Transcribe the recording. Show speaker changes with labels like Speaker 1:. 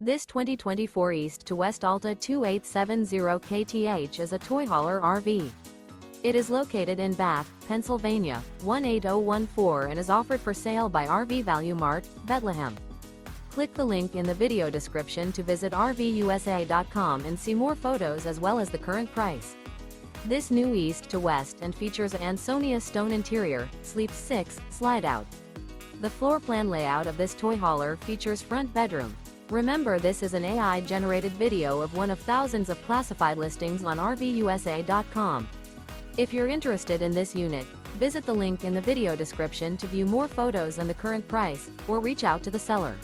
Speaker 1: This 2024 East to West Alta 2870 kth is a toy hauler RV. It is located in Bath, Pennsylvania, 18014 and is offered for sale by RV Value Mart, Behtlehem. Click the link in the video description to visit RVUSA.com and see more photos as well as the current price. This new East to West and features an Ansonia Stone interior, sleeps 6, Slideout. The floor plan layout of this toy hauler features front bedroom. Remember, this is an AI-generated video of one of thousands of classified listings on RVUSA.com. If you're interested in this unit, visit the link in the video description to view more photos and the current price, or reach out to the seller.